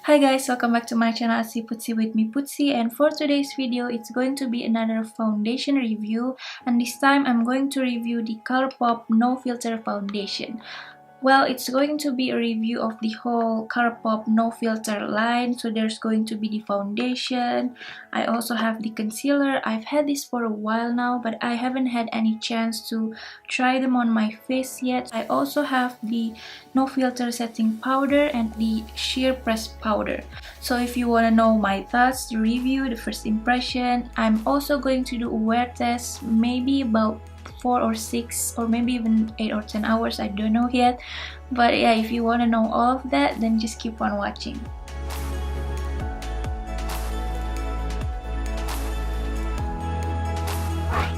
Hi guys, welcome back to my channel ArtsyPutsy with me Putsy, and for today's video it's going to be another foundation review, and this time I'm going to review the Colourpop No Filter foundation. Well, it's going to be a review of the whole Colourpop No Filter line. So there's going to be the foundation. I also have the concealer. I've had this for a while now, but I haven't had any chance to try them on my face yet. I also have the No Filter setting powder and the sheer press powder. So if you want to know my thoughts, the review, the first impression, I'm also going to do a wear test, maybe about 4 or 6 or maybe even 8 or 10 hours, I don't know yet. But yeah, if you want to know all of that, then just keep on watching.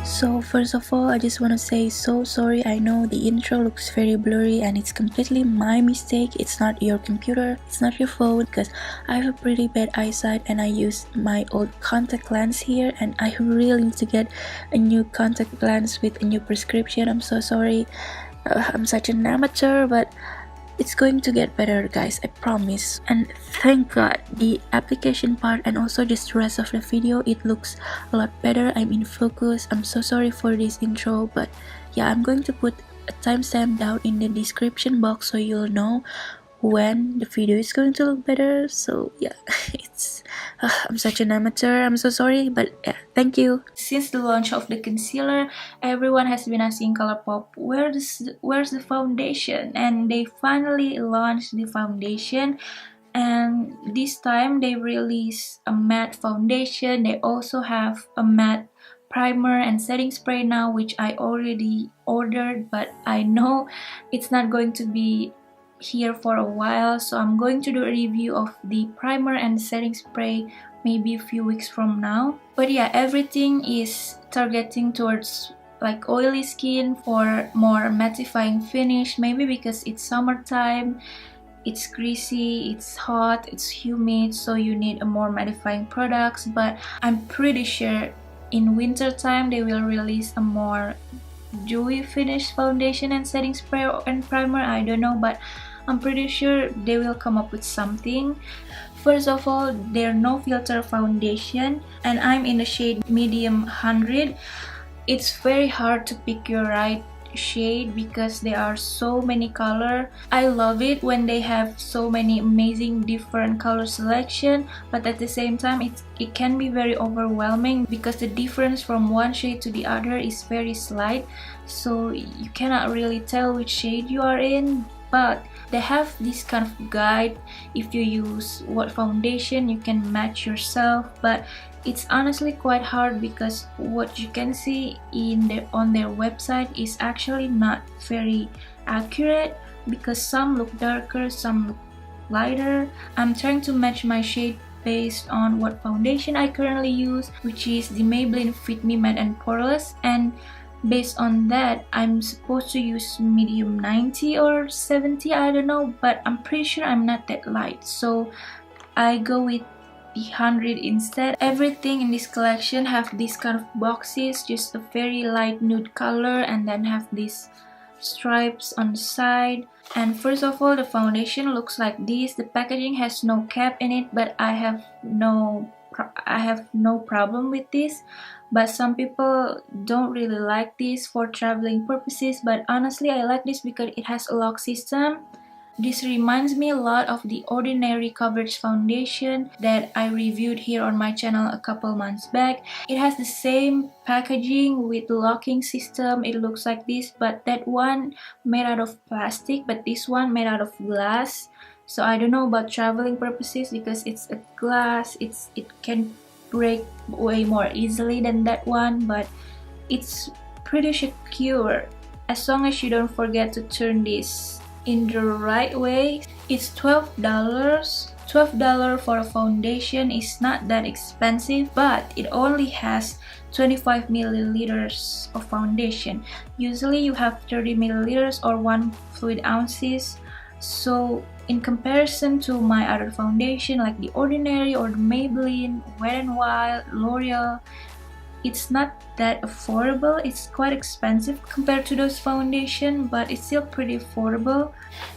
So first of all, I just want to say so sorry. I know the intro looks very blurry and it's completely my mistake. It's not your computer, it's not your phone, because I have a pretty bad eyesight and I use my old contact lens here, and I really need to get a new contact lens with a new prescription. I'm so sorry. I'm such an amateur, but it's going to get better, guys, I promise. And thank God, the application part and also just the rest of the video, it looks a lot better. I'm in focus. I'm so sorry for this intro, but yeah, I'm going to put a timestamp down in the description box so you'll know when the video is going to look better. So yeah, I'm such an amateur, I'm so sorry, but yeah, thank you. Since the launch of the concealer, everyone has been asking Colourpop where's the foundation, and they finally launched the foundation. And this time they released a matte foundation. They also have a matte primer and setting spray now, which I already ordered, but I know it's not going to be here for a while, so I'm going to do a review of the primer and setting spray maybe a few weeks from now. But yeah, everything is targeting towards like oily skin for more mattifying finish, maybe because it's summertime, it's greasy, it's hot, it's humid, so you need a more mattifying products. But I'm pretty sure in winter time they will release a more dewy finish foundation and setting spray and primer. I don't know, but I'm pretty sure they will come up with something. First of all, their No Filter foundation, and I'm in the shade medium 100. It's very hard to pick your right shade because there are so many colors. I love it when they have so many amazing different color selection, but at the same time it can be very overwhelming because the difference from one shade to the other is very slight, so you cannot really tell which shade you are in. But they have this kind of guide. If you use what foundation, you can match yourself, but it's honestly quite hard because what you can see on their website is actually not very accurate, because some look darker, some look lighter. I'm trying to match my shade based on what foundation I currently use, which is the Maybelline Fit Me Matte and Poreless, and based on that I'm supposed to use medium 90 or 70, I don't know, but I'm pretty sure I'm not that light, so I go with the 100 instead. Everything in this collection have these kind of boxes, just a very light nude color, and then have these stripes on the side. And first of all, the foundation looks like this. The packaging has no cap in it, but I have no problem with this. But some people don't really like this for traveling purposes, but honestly I like this because it has a lock system. This reminds me a lot of the Ordinary Coverage foundation that I reviewed here on my channel a couple months back. It has the same packaging with the locking system. It looks like this, but that one made out of plastic, but this one made out of glass. So I don't know about traveling purposes because it's a glass, it can break way more easily than that one, but it's pretty secure as long as you don't forget to turn this in the right way. It's $12. $12 for a foundation is not that expensive, but it only has 25 milliliters of foundation. Usually you have 30 milliliters or 1 fluid ounces. So in comparison to my other foundation like the Ordinary or the Maybelline, Wet n Wild, L'Oreal, it's not that affordable. It's quite expensive compared to those foundation, but it's still pretty affordable.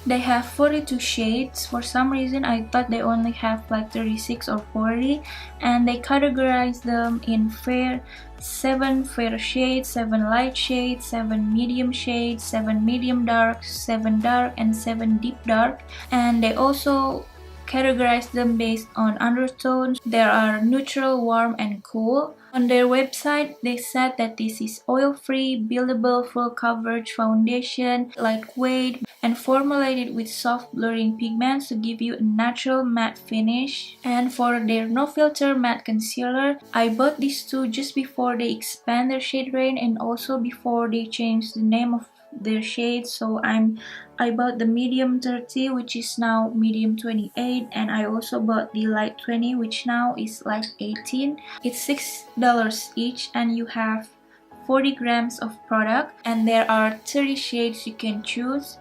They have 42 shades. For some reason I thought they only have like 36 or 40, and they categorize them in 7 fair shades, 7 light shades, 7 medium shades, 7 medium dark, 7 dark, and 7 deep dark. And they also categorize them based on undertones. There are neutral, warm, and cool. On their website, they said that this is oil-free, buildable, full coverage foundation, lightweight, and formulated with soft blurring pigments to give you a natural matte finish. And for their no filter matte concealer, I bought these two just before they expand their shade range and also before they change the name of their shades. So I bought the medium 30, which is now medium 28, and I also bought the light 20, which now is light 18. It's $6 each, and you have 40 grams of product, and there are 30 shades you can choose.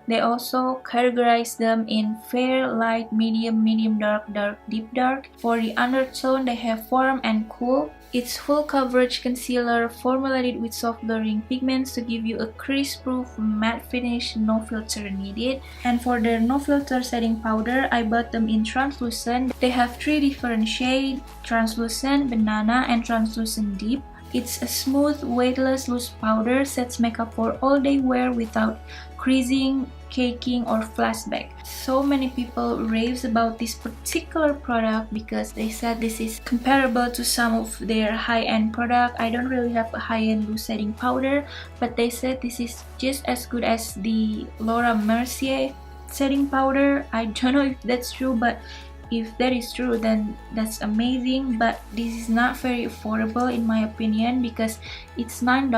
They also categorize them in fair, light, medium, medium dark, dark, deep dark. For the undertone, they have warm and cool. It's full coverage concealer formulated with soft blurring pigments to give you a crisp-proof matte finish, no filter needed. And for their no filter setting powder, I bought them in translucent. They have 3 different shades: translucent, banana, and translucent deep. It's a smooth, weightless, loose powder, sets makeup for all day wear without creasing, caking, or flashback. So many people raves about this particular product because they said this is comparable to some of their high-end product. I don't really have a high-end loose setting powder, but they said this is just as good as the Laura Mercier setting powder. I don't know if that's true, but if that is true, then that's amazing. But this is not very affordable in my opinion because it's $9.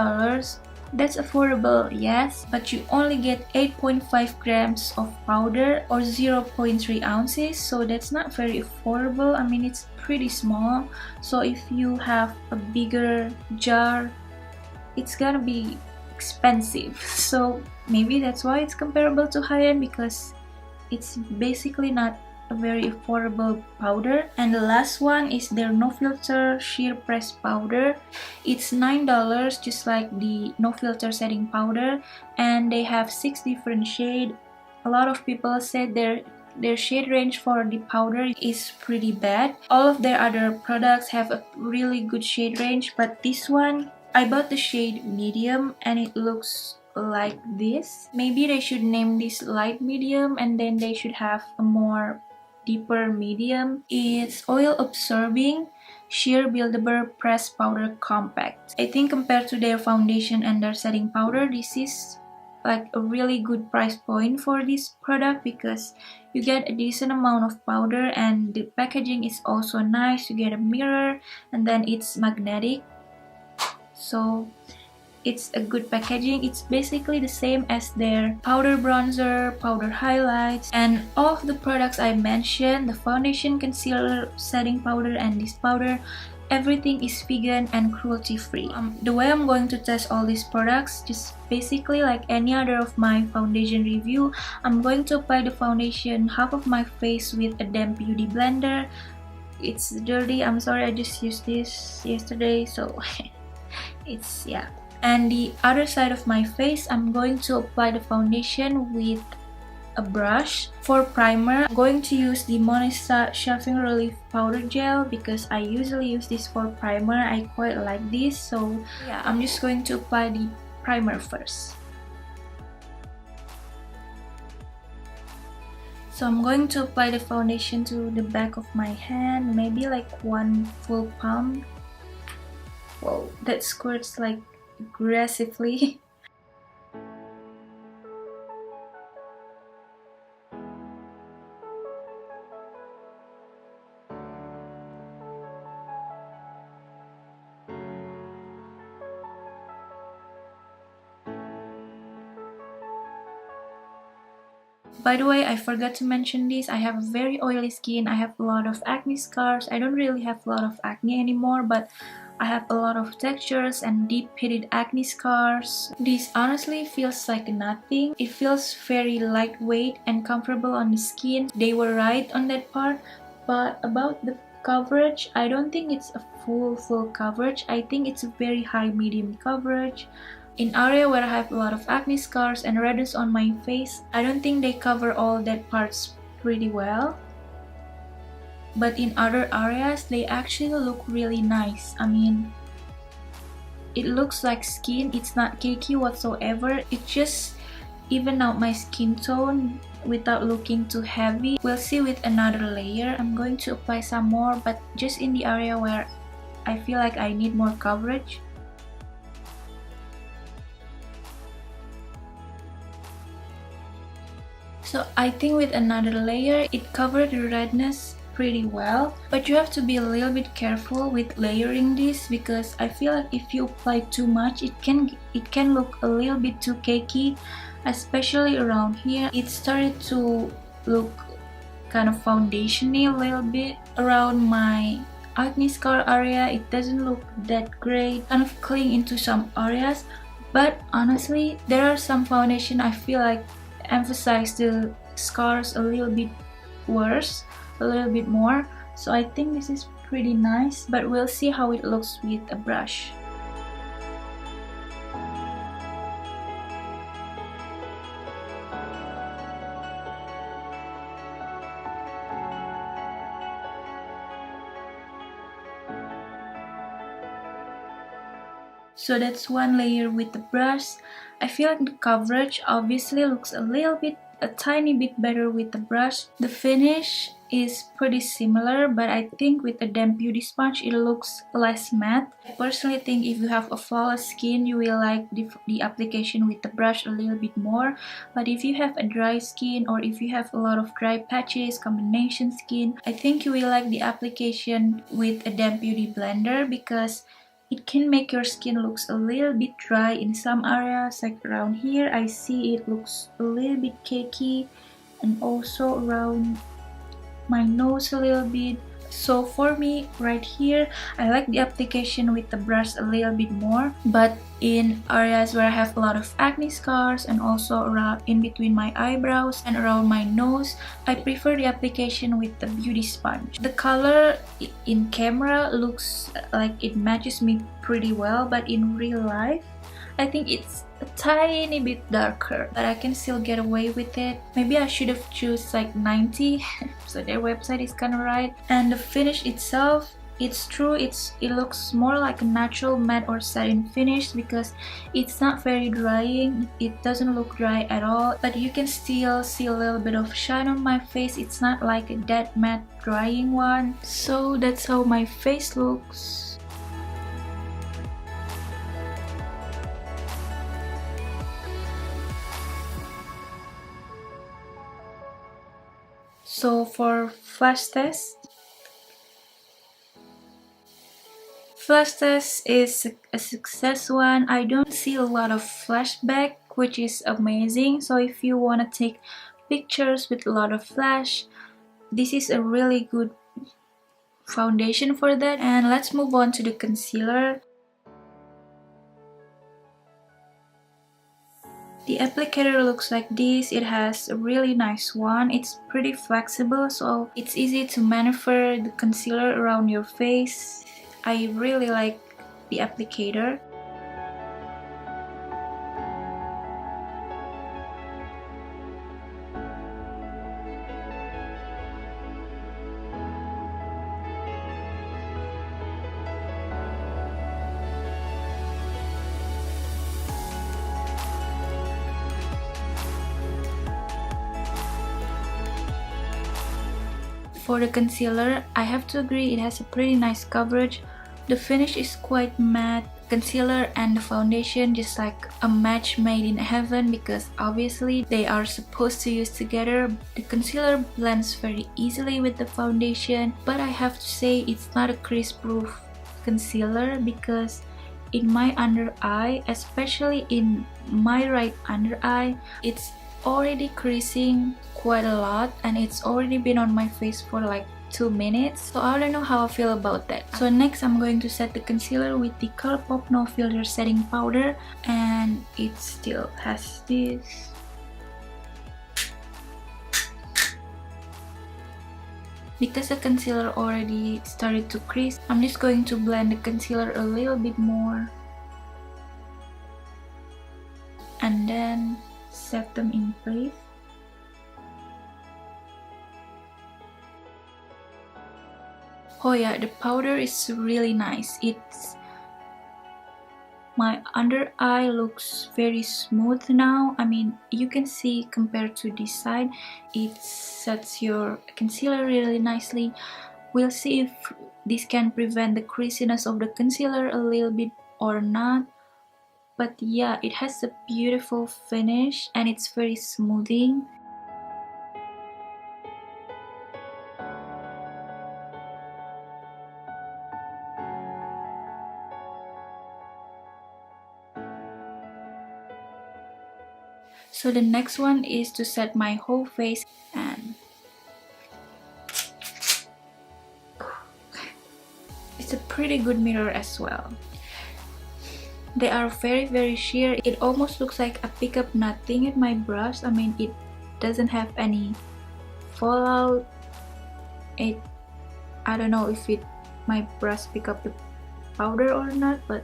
That's affordable, yes, but you only get 8.5 grams of powder or 0.3 ounces, so that's not very affordable. I mean, it's pretty small, so if you have a bigger jar, it's gonna be expensive. So maybe that's why it's comparable to high-end, because it's basically not a very affordable powder. And the last one is their no filter sheer press powder. It's $9, just like the no filter setting powder, and they have 6 different shades. A lot of people said their shade range for the powder is pretty bad. All of their other products have a really good shade range, but this one, I bought the shade medium and it looks like this. Maybe they should name this light medium, and then they should have a more deeper medium. It's oil absorbing sheer buildable press powder compact. I think compared to their foundation and their setting powder, this is like a really good price point for this product because you get a decent amount of powder, and the packaging is also nice. You get a mirror, and then it's magnetic, so it's a good packaging. It's basically the same as their powder bronzer, powder highlights, and all of the products I mentioned, the foundation, concealer, setting powder, and this powder, everything is vegan and cruelty free. The way I'm going to test all these products, just basically like any other of my foundation review, I'm going to apply the foundation half of my face with a damp beauty blender. It's dirty, I'm sorry, I just used this yesterday, so it's, yeah. And the other side of my face, I'm going to apply the foundation with a brush. For primer, I'm going to use the Monesta Shaving Relief Powder Gel because I usually use this for primer. I quite like this, so yeah, I'm just going to apply the primer first. So I'm going to apply the foundation to the back of my hand, maybe like 1 full palm. Whoa, that squirts like aggressively. By the way, I forgot to mention this. I have very oily skin. I have a lot of acne scars. I don't really have a lot of acne anymore, but I have a lot of textures and deep-pitted acne scars. This honestly feels like nothing. It feels very lightweight and comfortable on the skin. They were right on that part, but about the coverage, I don't think it's a full coverage. I think it's a very high medium coverage. In area where I have a lot of acne scars and redness on my face, I don't think they cover all that parts pretty well. But in other areas, they actually look really nice. I mean, it looks like skin, it's not cakey whatsoever. It just even out my skin tone without looking too heavy. We'll see with another layer. I'm going to apply some more, but just in the area where I feel like I need more coverage. So I think with another layer, it covered the redness pretty well, but you have to be a little bit careful with layering this, because I feel like if you apply too much, it can look a little bit too cakey, especially around here. It started to look kind of foundation-y a little bit. Around my acne scar area, it doesn't look that great, kind of cling into some areas, but honestly, there are some foundation I feel like emphasize the scars a little bit worse, a little bit more. So I think this is pretty nice, but we'll see how it looks with a brush. So that's one layer with the brush. I feel like the coverage obviously looks a tiny bit better with the brush. The finish is pretty similar, but I think with a damp beauty sponge it looks less matte. I personally think if you have a flawless skin, you will like the application with the brush a little bit more. But if you have a dry skin, or if you have a lot of dry patches, combination skin, I think you will like the application with a damp beauty blender, because it can make your skin looks a little bit dry in some areas. Like around here, I see it looks a little bit cakey, and also around my nose a little bit. So for me right here, I like the application with the brush a little bit more, but in areas where I have a lot of acne scars, and also around in between my eyebrows and around my nose, I prefer the application with the beauty sponge. The color in camera looks like it matches me pretty well, but in real life I think it's a tiny bit darker, but I can still get away with it. Maybe I should have choose like 90, so their website is kind of right. And the finish itself, it's true, it looks more like a natural matte or satin finish, because it's not very drying. It doesn't look dry at all, but you can still see a little bit of shine on my face. It's not like a dead matte drying one. So that's how my face looks. So for flash test is a success one. I don't see a lot of flashback, which is amazing. So if you want to take pictures with a lot of flash, this is a really good foundation for that. And let's move on to the concealer. The applicator looks like this. It has a really nice one. It's pretty flexible, so it's easy to maneuver the concealer around your face. I really like the applicator. For the concealer, I have to agree it has a pretty nice coverage. The finish is quite matte. Concealer and the foundation just like a match made in heaven, because obviously they are supposed to use together. The concealer blends very easily with the foundation, but I have to say it's not a crease proof concealer, because in my under eye, especially in my right under eye, it's already creasing quite a lot, and it's already been on my face for like 2 minutes, so I don't know how I feel about that. So next I'm going to set the concealer with the Colourpop No Filter Setting Powder, and it still has Because the concealer already started to crease, I'm just going to blend the concealer a little bit more and then set them in place. Oh yeah, the powder is really nice. My under eye looks very smooth now. I mean, you can see compared to this side, it sets your concealer really nicely. We'll see if this can prevent the creasiness of the concealer a little bit or not. But yeah, it has a beautiful finish and it's very smoothing. So the next one is to set my whole face, and it's a pretty good mirror as well. They are very sheer. It almost looks like I pick up nothing at my brush. I mean, it doesn't have any fallout. I don't know if my brush pick up the powder or not, but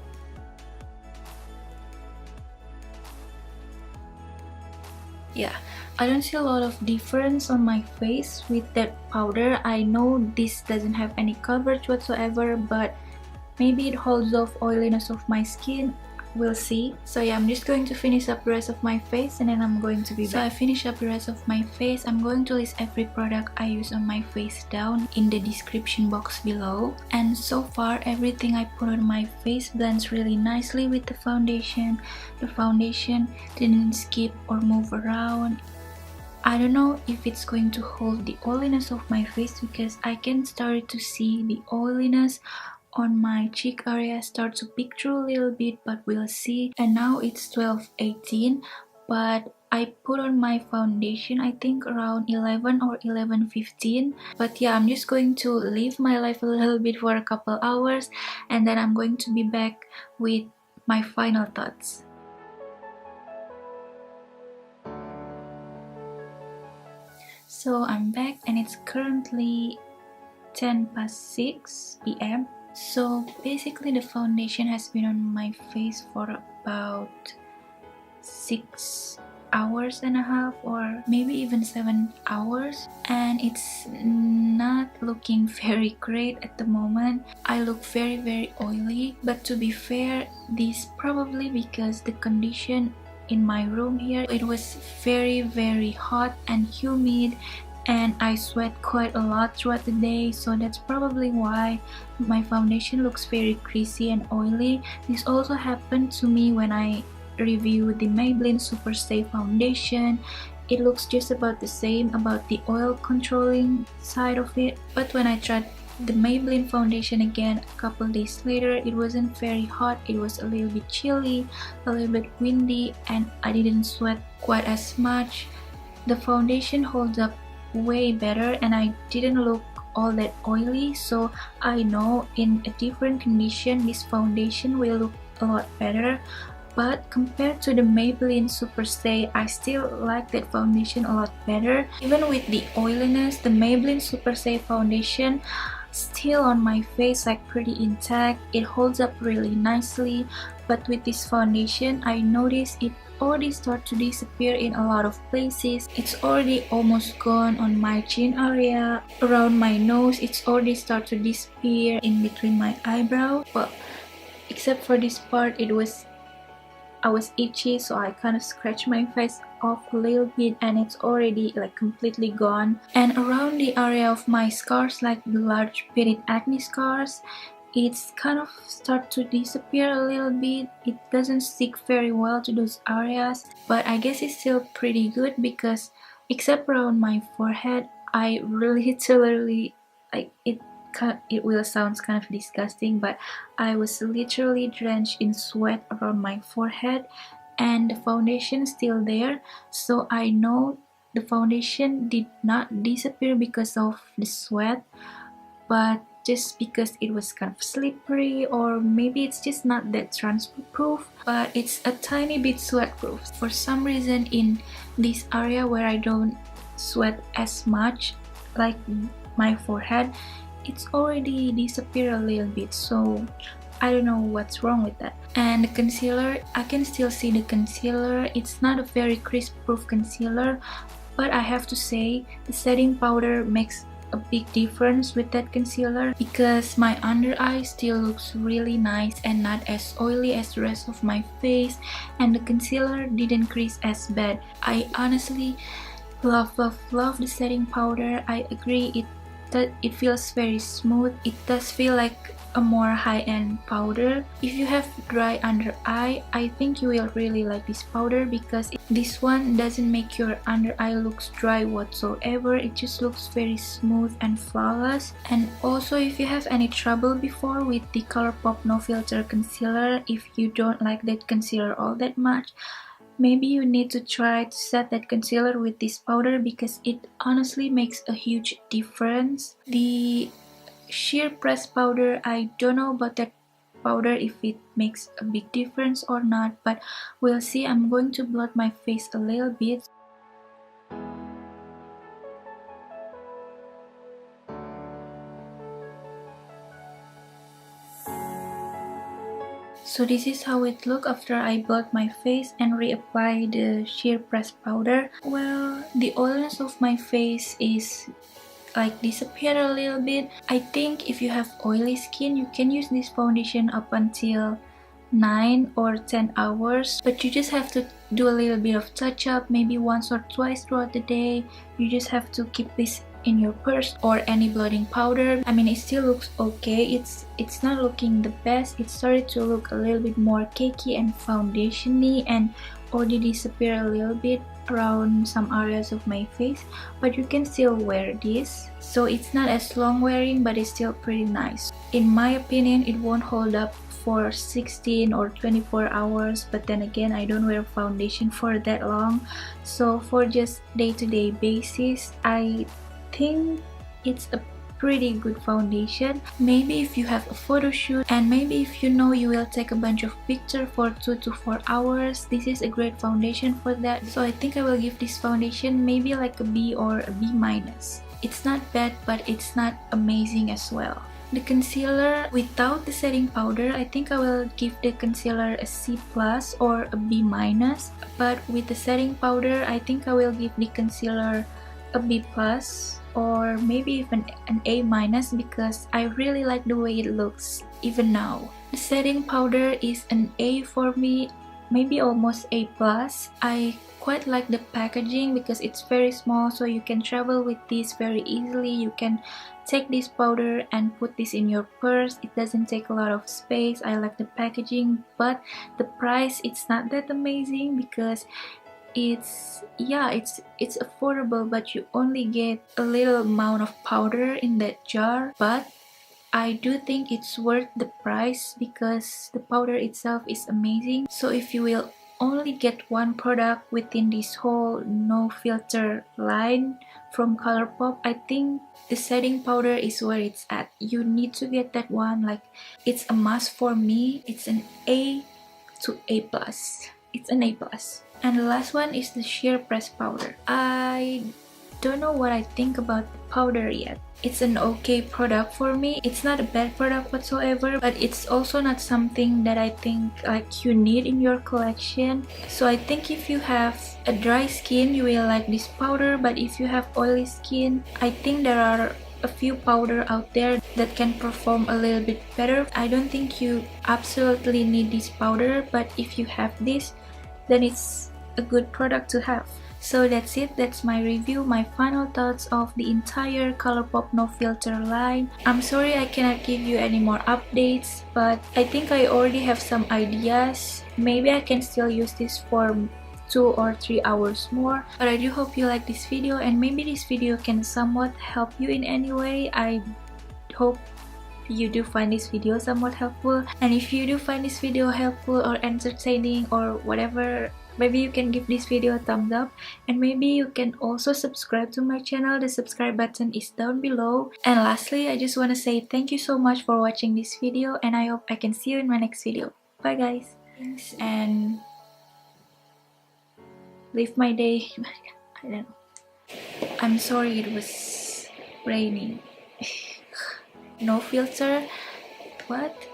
yeah, I don't see a lot of difference on my face with that powder. I know this doesn't have any coverage whatsoever, but maybe it holds off oiliness of my skin. We'll see. So yeah, I'm just going to finish up the rest of my face and then I'm going to be back. So I finish up the rest of my face. I'm going to list every product I use on my face down in the description box below. And so far, everything I put on my face blends really nicely with the foundation. The foundation didn't skip or move around. I don't know if it's going to hold the oiliness of my face because I can start to see the oiliness on my cheek area start to peek through a little bit, but we'll see. And now it's 12:18, but I put on my foundation I think around 11 or 11:15. But yeah, I'm just going to live my life a little bit for a couple hours and then I'm going to be back with my final thoughts. So I'm back and it's currently 6 p.m. So basically the foundation has been on my face for about 6 hours and a half or maybe even 7 hours, and it's not looking very great at the moment. I look very oily, but to be fair, this probably because the condition in my room here, it was very hot and humid and I sweat quite a lot throughout the day, so that's probably why my foundation looks very greasy and oily. This also happened to me when I reviewed the Maybelline Super Stay foundation. It looks just about the same about the oil controlling side of it, but when I tried the Maybelline foundation again a couple days later, it wasn't very hot, it was a little bit chilly, a little bit windy, and I didn't sweat quite as much. The foundation holds up way better and I didn't look all that oily, so I know in a different condition this foundation will look a lot better. But compared to the Maybelline Super Stay, I still like that foundation a lot better. Even with the oiliness, the Maybelline Super Stay foundation still on my face like pretty intact. It holds up really nicely, but with this foundation I noticed it already start to disappear in a lot of places. It's already almost gone on my chin area, around my nose it's already start to disappear, in between my eyebrow, but except for this part I was itchy, so I kind of scratched my face off a little bit and it's already like completely gone. And around the area of my scars, like the large pitted acne scars, it's kind of start to disappear a little bit. It doesn't stick very well to those areas, but I guess it's still pretty good because except around my forehead, I really literally like it will sound kind of disgusting, but I was literally drenched in sweat around my forehead and the foundation is still there, so I know the foundation did not disappear because of the sweat, but just because it was kind of slippery, or maybe it's just not that transfer proof, but it's a tiny bit sweat proof. For some reason in this area where I don't sweat as much, like my forehead, it's already disappeared a little bit, so I don't know what's wrong with that. And the concealer, I can still see the concealer. It's not a very crisp proof concealer, but I have to say the setting powder makes a big difference with that concealer, because my under eye still looks really nice and not as oily as the rest of my face, and the concealer didn't crease as bad. I honestly love the setting powder. I agree, it feels very smooth. It does feel like a more high-end powder. If you have dry under eye, I think you will really like this powder, because this one doesn't make your under eye looks dry whatsoever. It just looks very smooth and flawless. And also, if you have any trouble before with the Colourpop No Filter concealer, if you don't like that concealer all that much, maybe you need to try to set that concealer with this powder, because it honestly makes a huge difference. The sheer press powder, I don't know about that powder if it makes a big difference or not, but we'll see. I'm going to blot my face a little bit. So this is how it looks after I blot my face and reapply the sheer press powder. Well, the oiliness of my face is like disappear a little bit. I think if you have oily skin, you can use this foundation up until 9 or 10 hours, but you just have to do a little bit of touch up, maybe once or twice throughout the day. You just have to keep this in your purse, or any blotting powder. I mean, it still looks okay. It's not looking the best. It started to look a little bit more cakey and foundation-y, and already disappear a little bit around some areas of my face, but you can still wear this. So it's not as long wearing, but it's still pretty nice. In my opinion, it won't hold up for 16 or 24 hours, but then again, I don't wear foundation for that long. So for just day-to-day basis, I think it's a pretty good foundation. Maybe if you have a photo shoot, and maybe if you know you will take a bunch of pictures for 2 to 4 hours, this is a great foundation for that. So I think I will give this foundation maybe like a B or a B minus. It's not bad, but it's not amazing as well. The concealer without the setting powder, I think I will give the concealer a C plus or a B minus, but with the setting powder, I think I will give the concealer a B plus or maybe even an A minus, because I really like the way it looks even now. The setting powder is an A for me, maybe almost A plus. I quite like the packaging because it's very small, so you can travel with this very easily. You can take this powder and put this in your purse. It doesn't take a lot of space. I like the packaging, but the price, it's not that amazing, because it's affordable, but you only get a little amount of powder in that jar. But I do think it's worth the price because the powder itself is amazing. So if you will only get one product within this whole no filter line from Colourpop, I think the setting powder is where it's at. You need to get that one. Like, it's a must for me. It's an A to A plus. It's an A plus. And the last one is the sheer press powder. I don't know what I think about the powder yet. It's an okay product for me. It's not a bad product whatsoever, but it's also not something that I think like you need in your collection. So I think if you have a dry skin, you will like this powder, but if you have oily skin, I think there are a few powder out there that can perform a little bit better. I don't think you absolutely need this powder, but if you have this, then it's a good product to have. So that's it. That's my review, my final thoughts of the entire Colourpop No Filter line. I'm sorry I cannot give you any more updates, but I think I already have some ideas. Maybe I can still use this for 2 or 3 hours more. But I do hope you like this video, and maybe this video can somewhat help you in any way. I hope you do find this video somewhat helpful, and if you do find this video helpful or entertaining or whatever, maybe you can give this video a thumbs up, and maybe you can also subscribe to my channel. The subscribe button is down below. And lastly, I just want to say thank you so much for watching this video, and I hope I can see you in my next video. Bye guys, and live my day. I don't know, I'm sorry it was raining. No filter? What?